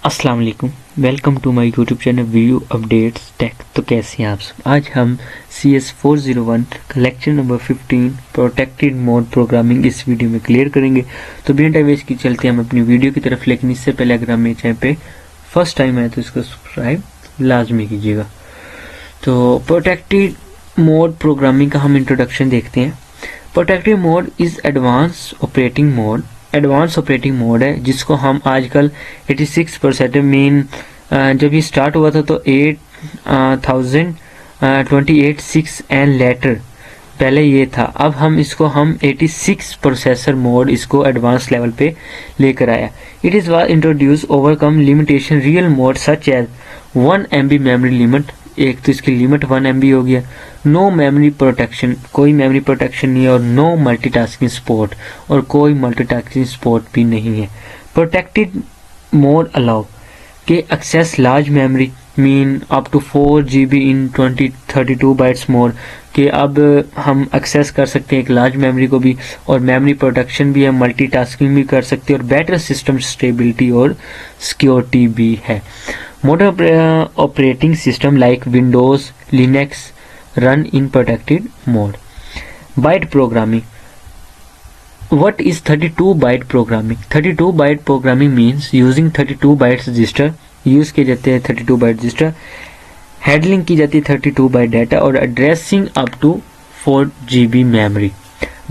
अस्सलाम वालेकुम, welcome to my YouTube channel view updates tech. तो कैसे हैं आप सब? आज हम CS401 का lecture number 15 protected mode programming इस वीडियो में क्लियर करेंगे। तो बिना टाइम वेस्ट की चलते हैं हम अपनी वीडियो की तरफ, लेकिन इससे पहले अगर आप मेरे चैनल पे फर्स्ट टाइम आए तो इसको सब्सक्राइब लाजमी कीजिएगा। तो प्रोटेक्टेड मोड प्रोग्रामिंग का हम इंट्रोडक्शन देखते हैं। Protected mode is advance operating mode, advance operating mode है जिसको हम आजकल 86% मीन जब ये स्टार्ट हुआ था तो 8028 एंड लेटर पहले ये था। अब हम इसको 86 प्रोसेसर मोड इसको एडवांस लेवल पे लेकर आया। It is was introduce overcome limitation real mode such as 1 MB memory limit. एक तो इसकी लिमिट 1 MB हो गया, नो मेमोरी प्रोटेक्शन, कोई मेमोरी प्रोटेक्शन नहीं है, और नो मल्टीटास्किंग सपोर्ट, और कोई मल्टीटास्किंग सपोर्ट भी नहीं है। प्रोटेक्टेड मोड अलाउ के access large memory mean up to 4 GB in 32 bytes mode के अब हम एक्सेस कर सकते हैं एक लार्ज मेमोरी को भी, और मेमोरी प्रोटेक्शन भी है, मल्टीटास्किंग भी कर सकते हैं, और बेटर सिस्टम स्टेबिलिटी और सिक्योरिटी भी है। Modern operating system like Windows, Linux run in protected mode. Byte programming. What is 32-byte programming? 32-byte programming means using 32 bytes register. Use किए जाते हैं 32 बाइट रजिस्टर, हैंडलिंग की जाती है 32 बाइट डाटा, और addressing up to 4 GB memory.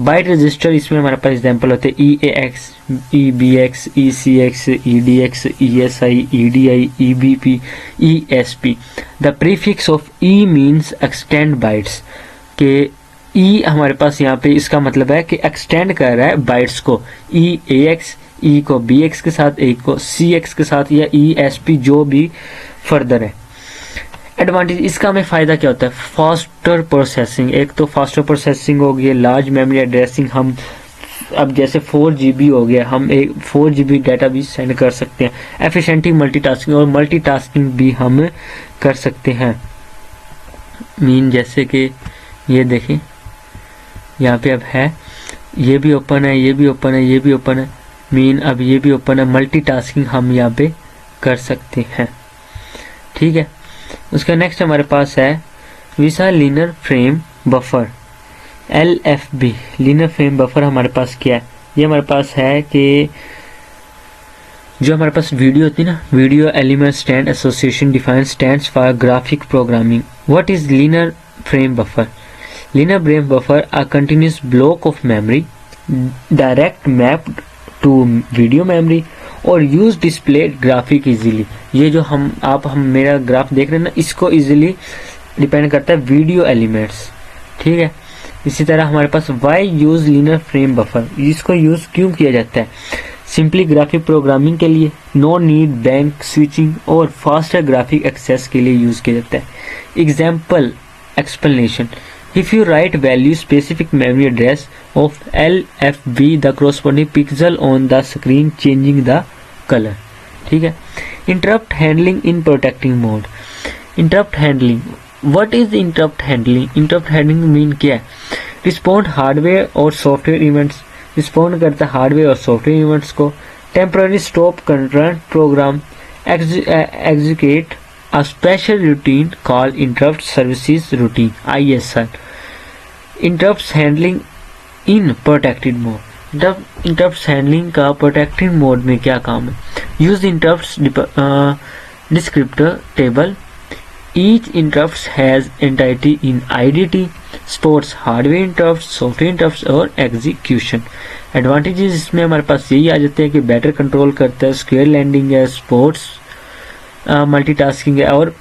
Byte register इसमें हमारे पास example होते हैं EAX, EBX, ECX, EDX, ESI, EDI, EBP, ESP। The prefix of E means extend bytes के E हमारे पास यहाँ पे इसका मतलब है कि एक्सटेंड कर रहा है बाइट्स को, EAX, E को BX के साथ, A को CX के साथ, या ESP जो भी फर्दर है। एडवांटेज इसका हमें फायदा क्या होता है? फास्टर प्रोसेसिंग, एक तो फास्टर प्रोसेसिंग हो गई, लार्ज मेमोरी एड्रेसिंग, हम अब जैसे 4 GB हो गया, हम एक 4 GB डाटा भी सेंड कर सकते हैं। एफिशिएंटली मल्टीटास्किंग, और मल्टीटास्किंग भी हम कर सकते हैं। मीन जैसे कि ये देखें यहाँ पे अब है, ये भी ओपन है, ये भी ओपन है, ये भी ओपन है, मीन अब ये भी ओपन है, मल्टीटास्किंग हम यहाँ पे कर सकते हैं। ठीक है, उसका नेक्स्ट हमारे पास है विसा linear frame buffer, LFB। Linear frame buffer हमारे पास क्या है? ये हमारे पास है कि जो हमारे पास वीडियो होती है ना, video element stand association define stands for graphic programming. What is linear frame buffer? Linear frame buffer a continuous block of memory direct mapped to video memory और यूज डिस्प्ले ग्राफिक इजीली। ये जो हम मेरा graph देख रहे हैं ना, इसको इजीली डिपेंड करता है वीडियो एलिमेंट्स। ठीक है, इसी तरह हमारे पास why use linear frame buffer, इसको यूज क्यों किया जाता है? सिंपली ग्राफिक प्रोग्रामिंग के लिए, नो नीड बैंक स्विचिंग, और फास्टर ग्राफिक एक्सेस के लिए यूज किया जाता है। Example explanation, if you write value specific memory address of LFB, the corresponding pixel on the screen changing the color। ठीक है। interrupt handling in protecting mode। interrupt handling, what is interrupt handling? interrupt handling mean क्या है? respond hardware और software events, respond करता है hardware और software events को। temporary stop current program, execute a special routine called interrupt services routine, ISR। interrupts handling in protected mode। interrupts handling का protected mode में क्या काम है? use interrupts descriptor table, each interrupts has entity in IDT, supports hardware interrupts, software interrupts और execution। Advantages इसमें हमारे पास यही आ जाते हैं कि बेटर कंट्रोल करता है, स्क्वायर लैंडिंग है, स्पोर्ट्स मल्टीटास्किंग है, और